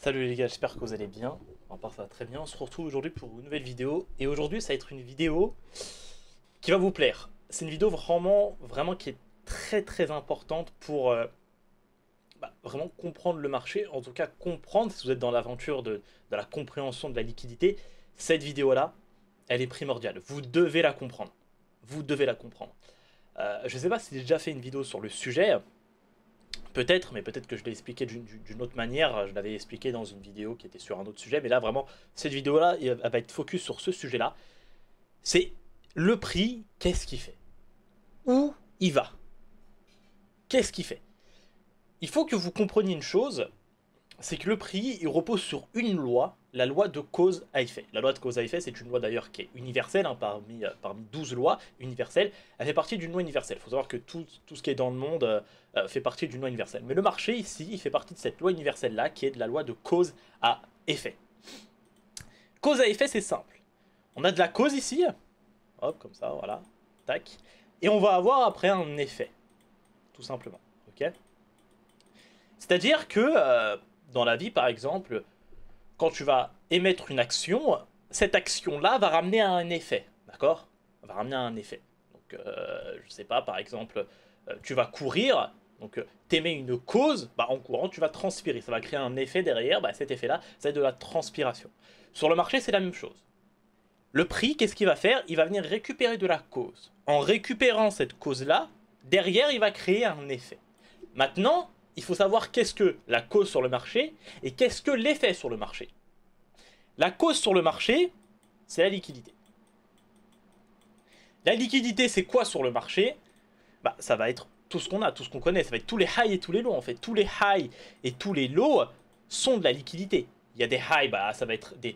Salut les gars, j'espère que vous allez bien. À part ça va très bien, on se retrouve aujourd'hui pour une nouvelle vidéo. Et aujourd'hui ça va être une vidéo qui va vous plaire. C'est une vidéo vraiment qui est très importante pour vraiment comprendre le marché. En tout cas comprendre, si vous êtes dans l'aventure de la compréhension de la liquidité, cette vidéo là, elle est primordiale. Vous devez la comprendre. Vous devez la comprendre. Je ne sais pas si j'ai déjà fait une vidéo sur le sujet. Peut-être, mais peut-être que je l'ai expliqué d'une autre manière. Je l'avais expliqué dans une vidéo qui était sur un autre sujet. Mais là, vraiment, cette vidéo-là, elle va être focus sur ce sujet-là. C'est le prix, qu'est-ce qu'il fait? Où il va? Qu'est-ce qu'il fait? Il faut que vous compreniez une chose, c'est que le prix, il repose sur une loi, la loi de cause à effet. La loi de cause à effet, c'est une loi d'ailleurs qui est universelle, hein, parmi 12 lois universelles. Elle fait partie d'une loi universelle. Il faut savoir que tout ce qui est dans le monde fait partie d'une loi universelle. Mais le marché, ici, il fait partie de cette loi universelle-là, qui est de la loi de cause à effet. Cause à effet, c'est simple. On a de la cause ici, hop, comme ça, voilà, tac. Et on va avoir après un effet, tout simplement, ok? C'est-à-dire que dans la vie, par exemple, quand tu vas émettre une action, cette action-là va ramener à un effet, d'accord? Va ramener à un effet. Donc, je sais pas, par exemple, tu vas courir, donc t'émets une cause, en courant, tu vas transpirer. Ça va créer un effet derrière, cet effet-là, ça va être de la transpiration. Sur le marché, c'est la même chose. Le prix, qu'est-ce qu'il va faire? Il va venir récupérer de la cause. En récupérant cette cause-là, derrière, il va créer un effet. Maintenant, il faut savoir qu'est-ce que la cause sur le marché et qu'est-ce que l'effet sur le marché. La cause sur le marché, c'est la liquidité. La liquidité, c'est quoi sur le marché? Ça va être tout ce qu'on a, tout ce qu'on connaît. Ça va être tous les highs et tous les lows. En fait, tous les highs et tous les lows sont de la liquidité. Il y a des highs, ça va être des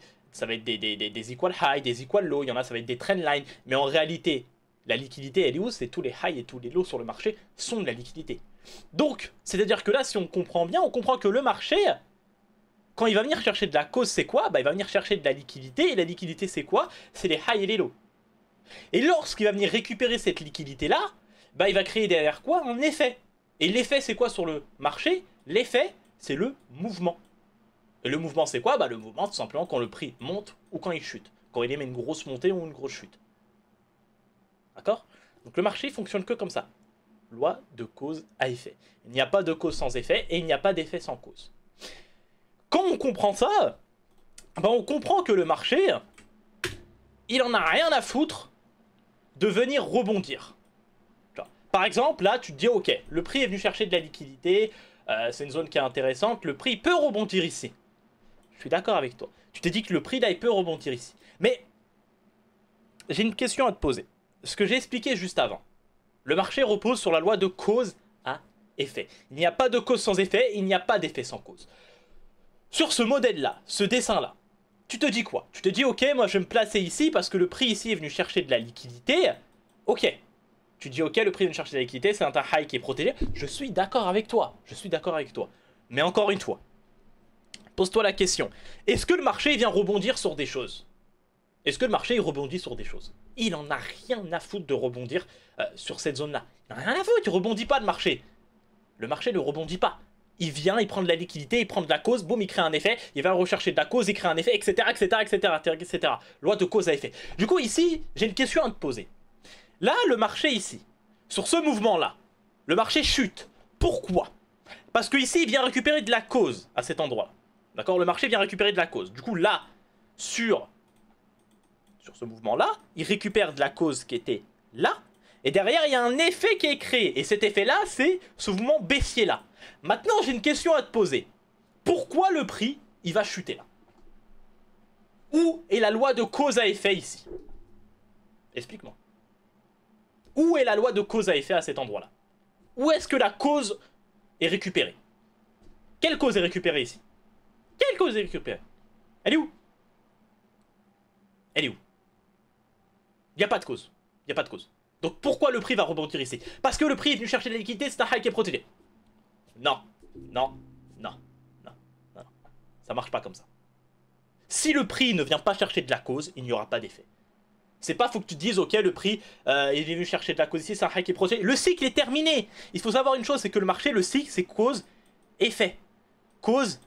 equal high, des equal low. Il y en a, ça va être des trend lines. Mais en réalité, la liquidité, elle est où? C'est tous les highs et tous les lows sur le marché sont de la liquidité. Donc, c'est-à-dire que là, si on comprend bien, on comprend que le marché, quand il va venir chercher de la cause, c'est quoi? Il va venir chercher de la liquidité, et la liquidité, c'est quoi? C'est les highs et les lows. Et lorsqu'il va venir récupérer cette liquidité-là, il va créer derrière quoi? Un effet. Et l'effet, c'est quoi sur le marché? L'effet, c'est le mouvement. Et le mouvement, c'est quoi? Le mouvement, tout simplement, quand le prix monte ou quand il chute. Quand il émet une grosse montée ou une grosse chute. D'accord? Donc le marché, il fonctionne que comme ça. Loi de cause à effet. Il n'y a pas de cause sans effet et il n'y a pas d'effet sans cause. Quand on comprend ça, on comprend que le marché, il en a rien à foutre de venir rebondir. Par exemple, là, tu te dis, ok, le prix est venu chercher de la liquidité, c'est une zone qui est intéressante, le prix peut rebondir ici. Je suis d'accord avec toi. Tu t'es dit que le prix, là, il peut rebondir ici. Mais j'ai une question à te poser. Ce que j'ai expliqué juste avant. Le marché repose sur la loi de cause à effet. Il n'y a pas de cause sans effet, il n'y a pas d'effet sans cause. Sur ce modèle-là, ce dessin-là, tu te dis quoi? Tu te dis, ok, moi je vais me placer ici parce que le prix ici est venu chercher de la liquidité. Ok. Tu dis, ok, le prix est venu chercher de la liquidité, c'est un high qui est protégé. Je suis d'accord avec toi. Je suis d'accord avec toi. Mais encore une fois, pose-toi la question. Est-ce que le marché vient rebondir sur des choses? Est-ce que le marché il rebondit sur des choses? Il en a rien à foutre de rebondir sur cette zone-là. Il en a rien à foutre, il rebondit pas le marché. Le marché ne rebondit pas. Il vient, il prend de la liquidité, il prend de la cause, boum, il crée un effet, il va rechercher de la cause, il crée un effet, etc. Loi de cause à effet. Du coup, ici, j'ai une question à te poser. Là, le marché ici, sur ce mouvement-là, le marché chute. Pourquoi? Parce que ici, il vient récupérer de la cause à cet endroit. D'accord? Le marché vient récupérer de la cause. Du coup, là, sur ce mouvement-là, il récupère de la cause qui était là, et derrière, il y a un effet qui est créé. Et cet effet-là, c'est ce mouvement baissier-là. Maintenant, j'ai une question à te poser. Pourquoi le prix, il va chuter là? Où est la loi de cause à effet ici? Explique-moi. Où est la loi de cause à effet à cet endroit-là? Où est-ce que la cause est récupérée? Quelle cause est récupérée ici? Quelle cause est récupérée? Elle est où? Elle est où? Il n'y a pas de cause. Il n'y a pas de cause. Donc pourquoi le prix va rebondir ici? Parce que le prix est venu chercher de la liquidité, c'est un high qui est protégé. Non. Ça marche pas comme ça. Si le prix ne vient pas chercher de la cause, il n'y aura pas d'effet. C'est pas, faut que tu te dises, ok, le prix, il est venu chercher de la cause ici, c'est un high qui est protégé. Le cycle est terminé. Il faut savoir une chose, c'est que le marché, le cycle, c'est cause, effet. Cause,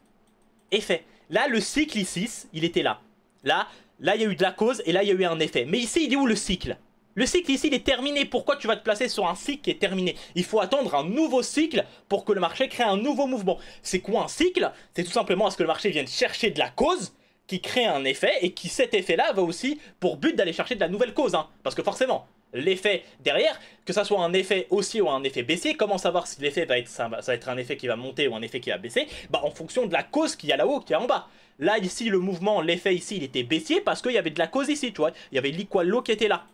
effet. Là, le cycle ici, il était là. Là, il y a eu de la cause et là, il y a eu un effet. Mais ici, il est où le cycle? Le cycle ici, il est terminé. Pourquoi tu vas te placer sur un cycle qui est terminé? Il faut attendre un nouveau cycle pour que le marché crée un nouveau mouvement. C'est quoi un cycle? C'est tout simplement à ce que le marché vienne chercher de la cause qui crée un effet et qui, cet effet-là, va aussi pour but d'aller chercher de la nouvelle cause. Hein. Parce que forcément, l'effet derrière, que ça soit un effet haussier ou un effet baissier, comment savoir si l'effet ça va être un effet qui va monter ou un effet qui va baisser? Bah en fonction de la cause qu'il y a là-haut, qu'il y a en bas. Là, ici, le mouvement, l'effet ici, il était baissier parce qu'il y avait de la cause ici, tu vois. Il y avait l'equal low qui était là.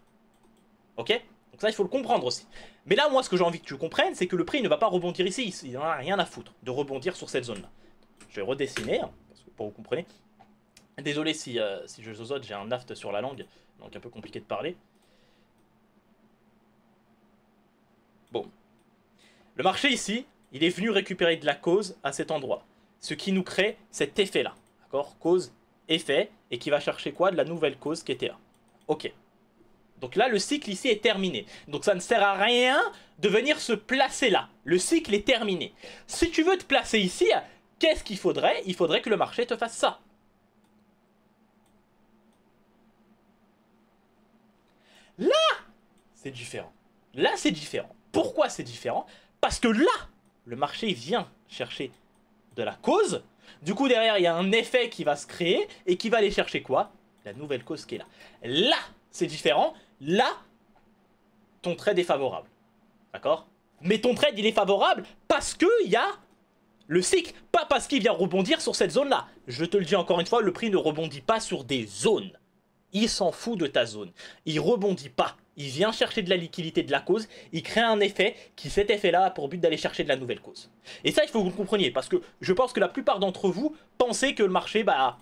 Ok? Donc ça, il faut le comprendre aussi. Mais là, moi, ce que j'ai envie que tu comprennes, c'est que le prix ne va pas rebondir ici. Il n'en a rien à foutre de rebondir sur cette zone-là. Je vais redessiner, hein, parce que pour que vous compreniez. Désolé si je zozote, j'ai un aft sur la langue, donc un peu compliqué de parler. Bon. Le marché ici, il est venu récupérer de la cause à cet endroit. Ce qui nous crée cet effet-là. D'accord? Cause, effet, et qui va chercher quoi? De la nouvelle cause qui était là. Ok. Donc là, le cycle ici est terminé. Donc ça ne sert à rien de venir se placer là. Le cycle est terminé. Si tu veux te placer ici, qu'est-ce qu'il faudrait? Il faudrait que le marché te fasse ça. Là, c'est différent. Là, c'est différent. Pourquoi c'est différent? Parce que là, le marché vient chercher de la cause. Du coup, derrière, il y a un effet qui va se créer et qui va aller chercher quoi? La nouvelle cause qui est là. Là, c'est différent. Là, ton trade est favorable. D'accord? Mais ton trade, il est favorable parce qu'il y a le cycle, pas parce qu'il vient rebondir sur cette zone-là. Je te le dis encore une fois, le prix ne rebondit pas sur des zones. Il s'en fout de ta zone. Il rebondit pas. Il vient chercher de la liquidité de la cause. Il crée un effet qui, cet effet-là, a pour but d'aller chercher de la nouvelle cause. Et ça, il faut que vous le compreniez. Parce que je pense que la plupart d'entre vous pensez que le marché, bah...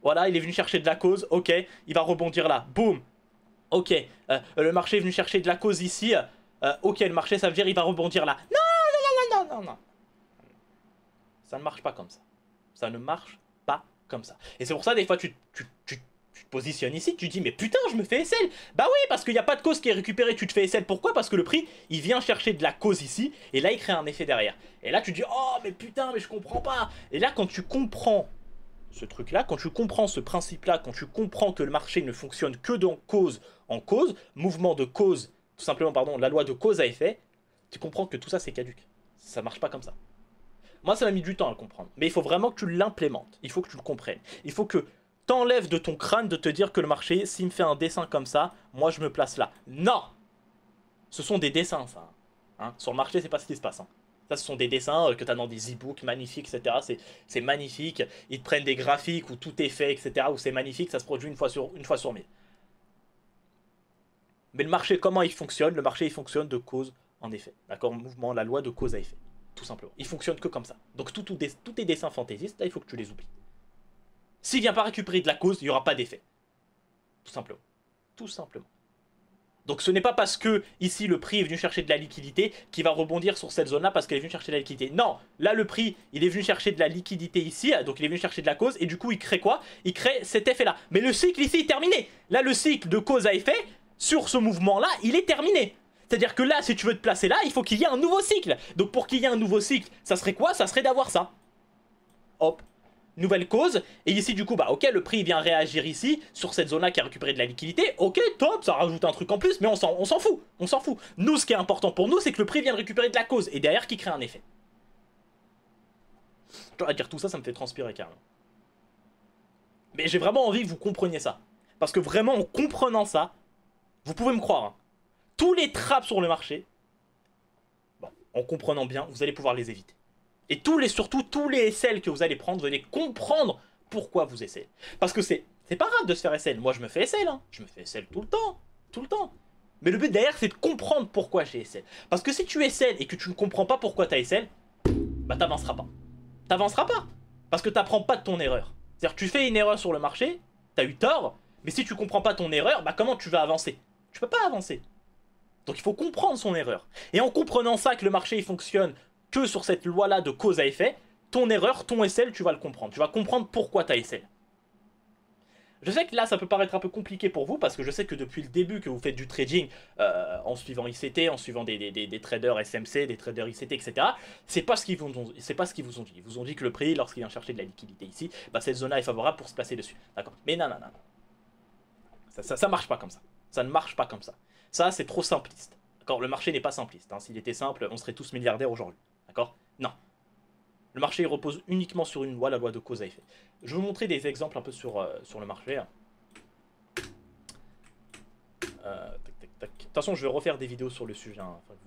Voilà, il est venu chercher de la cause. Ok, il va rebondir là. Boum. Ok, le marché est venu chercher de la cause ici. Ok, le marché, ça veut dire il va rebondir là. Non, non, non, non, non, non. Ça ne marche pas comme ça. Ça ne marche pas comme ça. Et c'est pour ça, des fois, tu te positionnes ici, tu te dis, mais putain, je me fais SL. Bah oui, parce qu'il n'y a pas de cause qui est récupérée, tu te fais SL. Pourquoi? Parce que le prix, il vient chercher de la cause ici, et là, il crée un effet derrière. Et là, tu te dis, oh, mais putain, mais je comprends pas. Et là, quand tu comprends ce truc-là, quand tu comprends ce principe-là, quand tu comprends que le marché ne fonctionne que dans cause en cause, mouvement de cause, tout simplement, pardon, la loi de cause à effet, tu comprends que tout ça, c'est caduque. Ça marche pas comme ça. Moi, ça m'a mis du temps à le comprendre. Mais il faut vraiment que tu l'implémentes. Il faut que tu le comprennes. Il faut que t'enlèves de ton crâne de te dire que le marché, s'il me fait un dessin comme ça, moi, je me place là. Non! Ce sont des dessins, ça. Hein, sur le marché, c'est pas ce qui se passe. Hein. Ça, ce sont des dessins que tu as dans des e-books magnifiques, etc. C'est magnifique. Ils te prennent des graphiques où tout est fait, etc. Où c'est magnifique, ça se produit une fois sur 1000. Mais le marché, comment il fonctionne? Le marché, il fonctionne de cause en effet. D'accord? Mouvement, la loi de cause à effet. Tout simplement. Il fonctionne que comme ça. Donc tous tes dessins fantaisistes, là, il faut que tu les oublies. S'il vient pas récupérer de la cause, il n'y aura pas d'effet. Tout simplement. Tout simplement. Donc ce n'est pas parce que ici le prix est venu chercher de la liquidité qu'il va rebondir sur cette zone-là parce qu'elle est venue chercher de la liquidité. Non, là le prix, il est venu chercher de la liquidité ici, donc il est venu chercher de la cause et du coup il crée quoi? Il crée cet effet-là. Mais le cycle ici est terminé. Là le cycle de cause à effet, sur ce mouvement-là, il est terminé. C'est-à-dire que là, si tu veux te placer là, il faut qu'il y ait un nouveau cycle. Donc pour qu'il y ait un nouveau cycle, ça serait quoi? Ça serait d'avoir ça. Hop. Nouvelle cause, et ici du coup, bah ok, le prix vient réagir ici, sur cette zone-là qui a récupéré de la liquidité, ok, top, ça rajoute un truc en plus, mais on s'en fout, on s'en fout. Nous, ce qui est important pour nous, c'est que le prix vienne récupérer de la cause, et derrière, qui crée un effet. Je dois dire tout ça, ça me fait transpirer carrément. Mais j'ai vraiment envie que vous compreniez ça. Parce que vraiment, en comprenant ça, vous pouvez me croire, hein, tous les traps sur le marché, bon, en comprenant bien, vous allez pouvoir les éviter. Et surtout tous les SL que vous allez prendre, vous allez comprendre pourquoi vous SL. Parce que c'est pas grave de se faire SL. Moi, je me fais SL. Hein. Je me fais SL tout le temps. Tout le temps. Mais le but derrière, c'est de comprendre pourquoi j'ai SL. Parce que si tu SL et que tu ne comprends pas pourquoi tu as SL, bah t'avanceras pas. T'avanceras pas. Parce que t'apprends pas de ton erreur. C'est-à-dire que tu fais une erreur sur le marché, t'as eu tort, mais si tu comprends pas ton erreur, bah comment tu vas avancer? Tu peux pas avancer. Donc il faut comprendre son erreur. Et en comprenant ça, que le marché il fonctionne que sur cette loi-là de cause à effet, ton erreur, ton SL, tu vas le comprendre. Tu vas comprendre pourquoi tu as SL. Je sais que là, ça peut paraître un peu compliqué pour vous, parce que je sais que depuis le début que vous faites du trading en suivant ICT, en suivant des traders SMC, des traders ICT, etc., c'est pas ce qu'ils vous ont dit. Ils vous ont dit que le prix, lorsqu'il vient chercher de la liquidité ici, bah, cette zone-là est favorable pour se placer dessus. D'accord. Mais non, non, non, non. Ça marche pas comme ça. Ça ne marche pas comme ça. Ça, c'est trop simpliste. D'accord. Le marché n'est pas simpliste. Hein. S'il était simple, on serait tous milliardaires aujourd'hui. D'accord. Non. Le marché il repose uniquement sur une loi, la loi de cause à effet. Je vais vous montrer des exemples un peu sur le marché. Tac, tac, tac. De toute façon, je vais refaire des vidéos sur le sujet, hein, afin que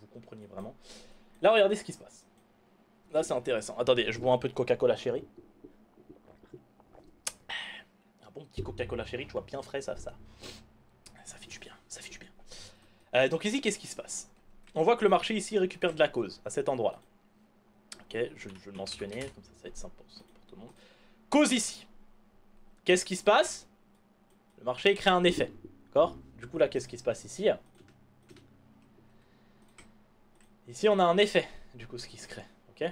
vous compreniez vraiment. Là, regardez ce qui se passe. Là, c'est intéressant. Attendez, je bois un peu de Coca-Cola Cherry. Un bon petit Coca-Cola Cherry, tu vois, bien frais, ça fait du bien, ça fait du bien. Donc ici, qu'est-ce qui se passe? On voit que le marché ici récupère de la cause, à cet endroit-là. Ok, je le mentionnais, comme ça va être simple pour tout le monde. Cause ici. Qu'est-ce qui se passe? Le marché crée un effet. D'accord? Du coup, là, qu'est-ce qui se passe ici? Ici, on a un effet, du coup, ce qui se crée. Ok?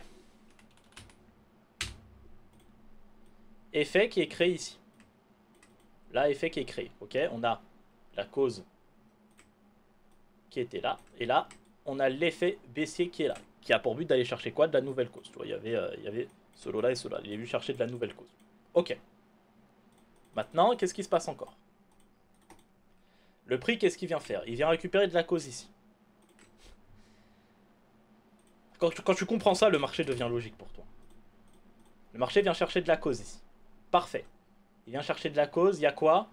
Effet qui est créé ici. Là, effet qui est créé. Ok? On a la cause qui était là. Et là, on a l'effet baissier qui est là. Qui a pour but d'aller chercher quoi? De la nouvelle cause. Tu vois, il y avait ce lot-là et ce lot-là. Il est venu chercher de la nouvelle cause. Ok. Maintenant, qu'est-ce qui se passe encore? Le prix, qu'est-ce qu'il vient faire? Il vient récupérer de la cause ici. Quand tu comprends ça, le marché devient logique pour toi. Le marché vient chercher de la cause ici. Parfait. Il vient chercher de la cause. Il y a quoi?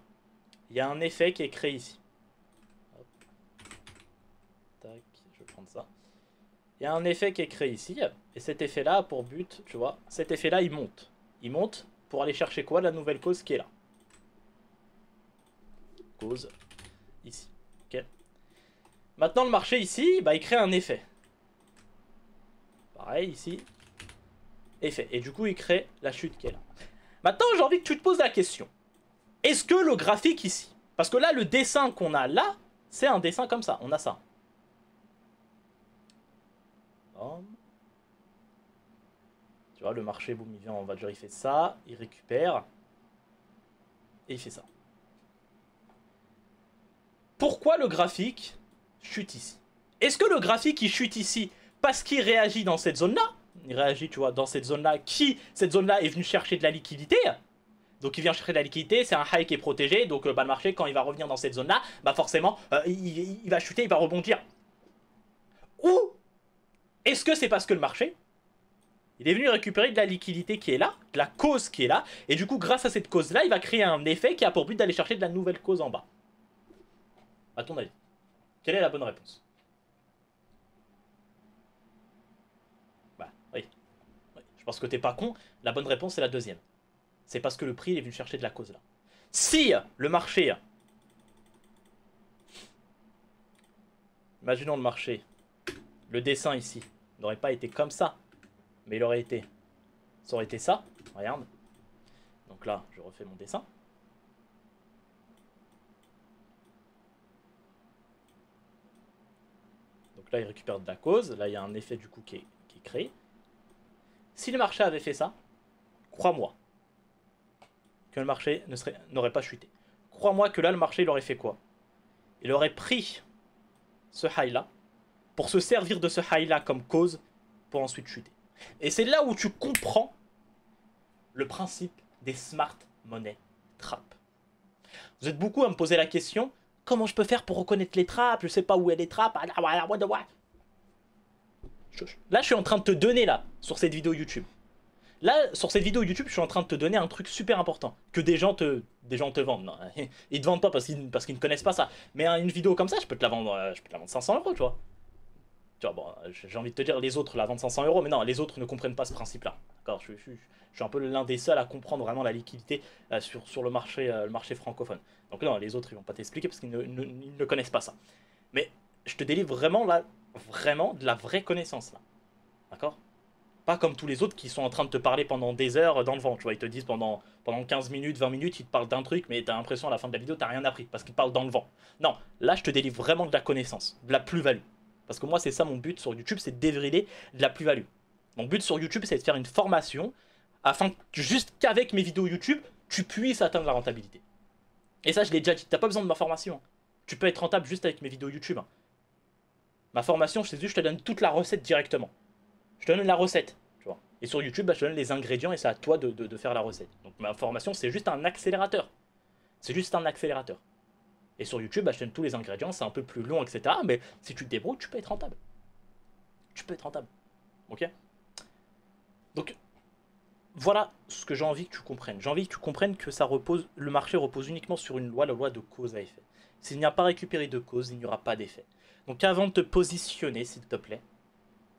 Il y a un effet qui est créé ici. Hop. Tac, je vais prendre ça. Il y a un effet qui est créé ici. Et cet effet-là a pour but, tu vois, cet effet-là, il monte. Il monte pour aller chercher quoi? La nouvelle cause qui est là. Cause ici. Ok. Maintenant, le marché ici, bah, il crée un effet. Pareil, ici. Effet. Et du coup, il crée la chute qui est là. Maintenant, j'ai envie que tu te poses la question. Est-ce que le graphique ici... Parce que là, le dessin qu'on a là, c'est un dessin comme ça. On a ça. Tu vois, le marché, boum, il vient, on va dire, il fait ça. Il récupère. Et il fait ça. Pourquoi le graphique chute ici? Est-ce que le graphique, il chute ici parce qu'il réagit dans cette zone-là? Il réagit, tu vois, dans cette zone-là. Cette zone-là est venue chercher de la liquidité. Donc il vient chercher de la liquidité, c'est un high qui est protégé. Donc bah, le marché, quand il va revenir dans cette zone-là, bah forcément, il va chuter, il va rebondir. Ou est-ce que c'est parce que le marché, il est venu récupérer de la liquidité qui est là, de la cause qui est là, et du coup, grâce à cette cause-là, il va créer un effet qui a pour but d'aller chercher de la nouvelle cause en bas. À ton avis, quelle est la bonne réponse? Bah, oui. Je pense que t'es pas con. La bonne réponse, c'est la deuxième. C'est parce que le prix il est venu chercher de la cause là. Si le marché... Imaginons le marché. Le dessin ici n'aurait pas été comme ça. Mais il aurait été... Ça aurait été ça. Regarde. Donc là, je refais mon dessin. Donc là, il récupère de la cause. Là, il y a un effet du coup qui est créé. Si le marché avait fait ça, crois-moi que le marché n'aurait pas chuté. Crois-moi que là, le marché, il aurait fait quoi? Il aurait pris ce high-là pour se servir de ce high-là comme cause pour ensuite chuter. Et c'est là où tu comprends le principe des smart money traps. Vous êtes beaucoup à me poser la question, comment je peux faire pour reconnaître les traps? Je sais pas où est les traps. Là, je suis en train de te donner, là, sur cette vidéo YouTube. Là, sur cette vidéo YouTube, je suis en train de te donner un truc super important. Que des gens te vendent. Non, ils te vendent pas parce qu'ils ne connaissent pas ça. Mais une vidéo comme ça, je peux te la vendre 500 €, tu vois. Tu vois, bon, j'ai envie de te dire, les autres la vendent 500 €, mais non, les autres ne comprennent pas ce principe-là. D'accord, je suis un peu l'un des seuls à comprendre vraiment la liquidité sur le marché francophone. Donc non, les autres, ils vont pas t'expliquer parce qu'ils ne connaissent pas ça. Mais je te délivre vraiment, là, vraiment de la vraie connaissance, là. D'accord? Pas comme tous les autres qui sont en train de te parler pendant des heures dans le vent. Tu vois, ils te disent pendant 15 minutes, 20 minutes, ils te parlent d'un truc, mais t'as l'impression à la fin de la vidéo, t'as rien appris parce qu'ils parlent dans le vent. Non, là, je te délivre vraiment de la connaissance, de la plus-value. Parce que moi, c'est ça mon but sur YouTube, c'est de dévriller de la plus-value. Mon but sur YouTube, c'est de faire une formation afin que juste qu'avec mes vidéos YouTube, tu puisses atteindre la rentabilité. Et ça, je l'ai déjà dit, t'as pas besoin de ma formation. Tu peux être rentable juste avec mes vidéos YouTube. Ma formation, je te donne toute la recette directement. Je te donne la recette, tu vois. Et sur YouTube, bah, je te donne les ingrédients et c'est à toi de faire la recette. Donc ma formation, c'est juste un accélérateur. C'est juste un accélérateur. Et sur YouTube, bah, je te donne tous les ingrédients, c'est un peu plus long, etc. Mais si tu te débrouilles, tu peux être rentable. Tu peux être rentable. Ok? Donc, voilà ce que j'ai envie que tu comprennes. J'ai envie que tu comprennes que ça repose, le marché repose uniquement sur une loi, la loi de cause à effet. S'il n'y a pas récupéré de cause, il n'y aura pas d'effet. Donc avant de te positionner, s'il te plaît,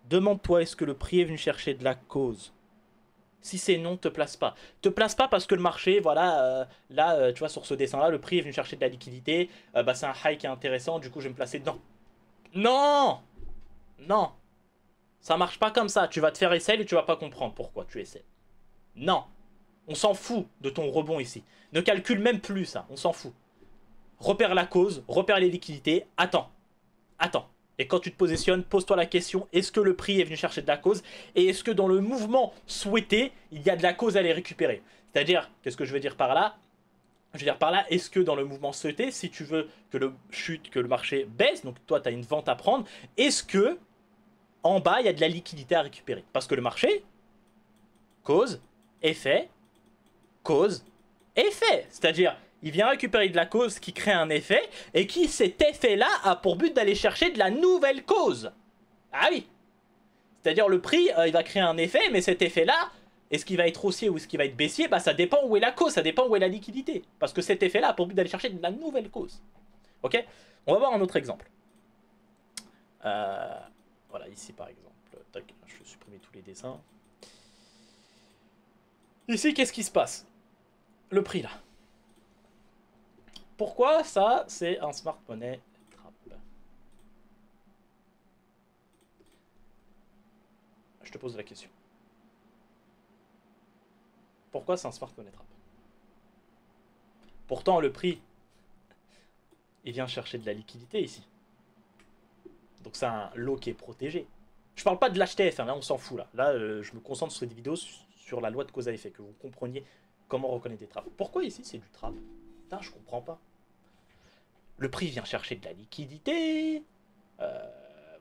demande-toi est-ce que le prix est venu chercher de la cause. Si c'est non, te place pas. Te place pas parce que le marché, voilà, là, tu vois, sur ce dessin-là, le prix est venu chercher de la liquidité. Bah, c'est un high qui est intéressant, du coup, je vais me placer dedans. Non! Non! Ça marche pas comme ça. Tu vas te faire essayer et tu vas pas comprendre pourquoi tu essaies. Non! On s'en fout de ton rebond ici. Ne calcule même plus ça, on s'en fout. Repère la cause, repère les liquidités, attends. Attends. Et quand tu te positionnes, pose-toi la question, est-ce que le prix est venu chercher de la cause? Et est-ce que dans le mouvement souhaité, il y a de la cause à les récupérer? C'est-à-dire, qu'est-ce que je veux dire par là? Je veux dire par là, est-ce que dans le mouvement souhaité, si tu veux que le chute, que le marché baisse, donc toi tu as une vente à prendre, est-ce que en bas il y a de la liquidité à récupérer? Parce que le marché, cause, effet, cause, effet. C'est-à-dire, il vient récupérer de la cause qui crée un effet, et qui, cet effet-là, a pour but d'aller chercher de la nouvelle cause. Ah oui. C'est-à-dire, le prix, il va créer un effet, mais cet effet-là, est-ce qu'il va être haussier ou est-ce qu'il va être baissier? Bah, ça dépend où est la cause, ça dépend où est la liquidité. Parce que cet effet-là a pour but d'aller chercher de la nouvelle cause. Ok? On va voir un autre exemple. Voilà, ici, par exemple. Tac, je vais supprimer tous les dessins. Ici, qu'est-ce qui se passe? Le prix, là. Pourquoi ça, c'est un smart money trap? Je te pose la question. Pourquoi c'est un smart money trap? Pourtant, le prix, il vient chercher de la liquidité ici. Donc c'est un lot qui est protégé. Je parle pas de l'HTF, hein, là on s'en fout. Là je me concentre sur des vidéos sur la loi de cause à effet, que vous compreniez comment reconnaître des trappes. Pourquoi ici c'est du trap? Putain, je comprends pas. Le prix vient chercher de la liquidité.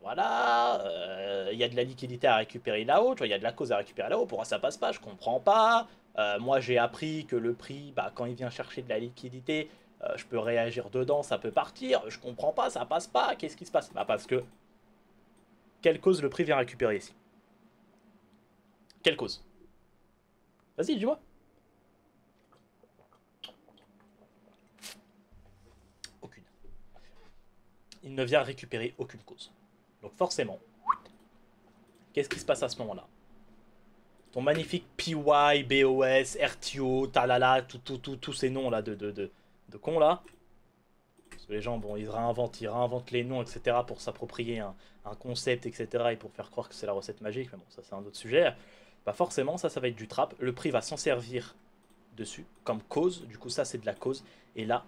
Voilà. Il y a de la liquidité à récupérer là-haut. Il y a de la cause à récupérer là-haut. Pourquoi ça passe pas? Je comprends pas. Moi j'ai appris que le prix, bah, quand il vient chercher de la liquidité, je peux réagir dedans, ça peut partir. Je comprends pas, ça passe pas. Qu'est-ce qui se passe? Bah parce que quelle cause le prix vient récupérer ici? Quelle cause? Vas-y, dis-moi. Aucune. Il ne vient récupérer aucune cause. Donc forcément, qu'est-ce qui se passe à ce moment-là? Ton magnifique PY, BOS, RTO, talala, tous ces noms là de cons là. Parce que les gens, bon, ils réinventent les noms, etc. pour s'approprier un concept, etc. et pour faire croire que c'est la recette magique. Mais bon, ça c'est un autre sujet. Bah forcément, ça va être du trap. Le prix va s'en servir dessus comme cause. Du coup, ça c'est de la cause. Et là,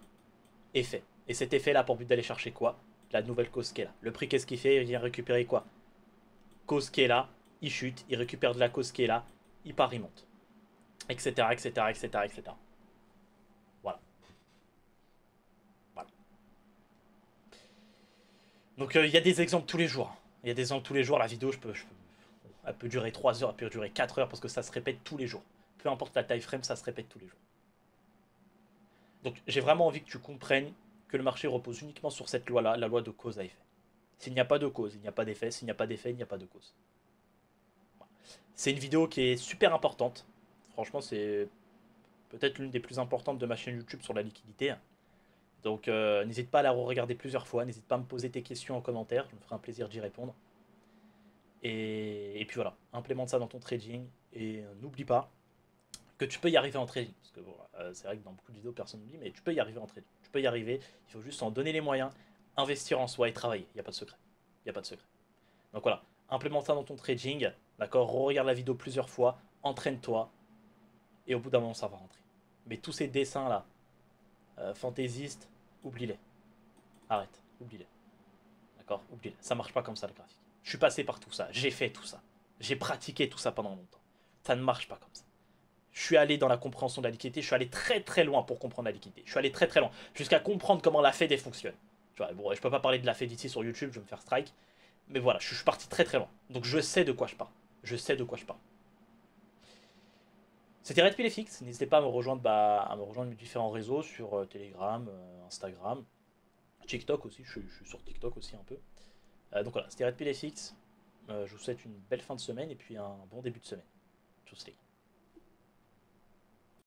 effet. Et cet effet là, pour but d'aller chercher quoi? La nouvelle cause qui est là. Le prix, qu'est-ce qu'il fait? Il vient récupérer quoi? Cause qui est là, il chute, il récupère de la cause qui est là, il part, il monte. Etc, etc, etc, etc. Voilà. Voilà. Donc il y a des exemples tous les jours. Il y a des exemples tous les jours. La vidéo, elle peut durer 3 heures, elle peut durer 4 heures parce que ça se répète tous les jours. Peu importe la time frame, ça se répète tous les jours. Donc j'ai vraiment envie que tu comprennes que le marché repose uniquement sur cette loi-là, la loi de cause à effet. S'il n'y a pas de cause, il n'y a pas d'effet. S'il n'y a pas d'effet, il n'y a pas de cause. Voilà. C'est une vidéo qui est super importante. Franchement, c'est peut-être l'une des plus importantes de ma chaîne YouTube sur la liquidité. Donc n'hésite pas à la regarder plusieurs fois. N'hésite pas à me poser tes questions en commentaire. Je me ferai un plaisir d'y répondre. Et puis voilà, implémente ça dans ton trading. Et n'oublie pas que tu peux y arriver en trading. Parce que bon, c'est vrai que dans beaucoup de vidéos, personne ne dit, mais tu peux y arriver en trading. Tu peux y arriver. Il faut juste en donner les moyens, investir en soi et travailler. Il n'y a pas de secret. Il n'y a pas de secret. Donc voilà, implémente ça dans ton trading. D'accord, regarde la vidéo plusieurs fois. Entraîne-toi. Et au bout d'un moment, ça va rentrer. Mais tous ces dessins-là, fantaisistes, oublie-les. Arrête, oublie-les. D'accord? Oublie-les. Ça marche pas comme ça le graphique. Je suis passé par tout ça. J'ai fait tout ça. J'ai pratiqué tout ça pendant longtemps. Ça ne marche pas comme ça. Je suis allé dans la compréhension de la liquidité, je suis allé très très loin pour comprendre la liquidité. Je suis allé très très loin, jusqu'à comprendre comment la Fed fonctionne. Tu vois, bon, je peux pas parler de la Fed ici sur YouTube, je vais me faire strike. Mais voilà, je suis parti très très loin. Donc je sais de quoi je parle. Je sais de quoi je parle. C'était Red Pill FX. N'hésitez pas à me rejoindre, à me rejoindre mes différents réseaux sur Telegram, Instagram, TikTok aussi. Je suis sur TikTok aussi un peu. Donc voilà, c'était Red Pill FX. Je vous souhaite une belle fin de semaine et puis un bon début de semaine. Tous les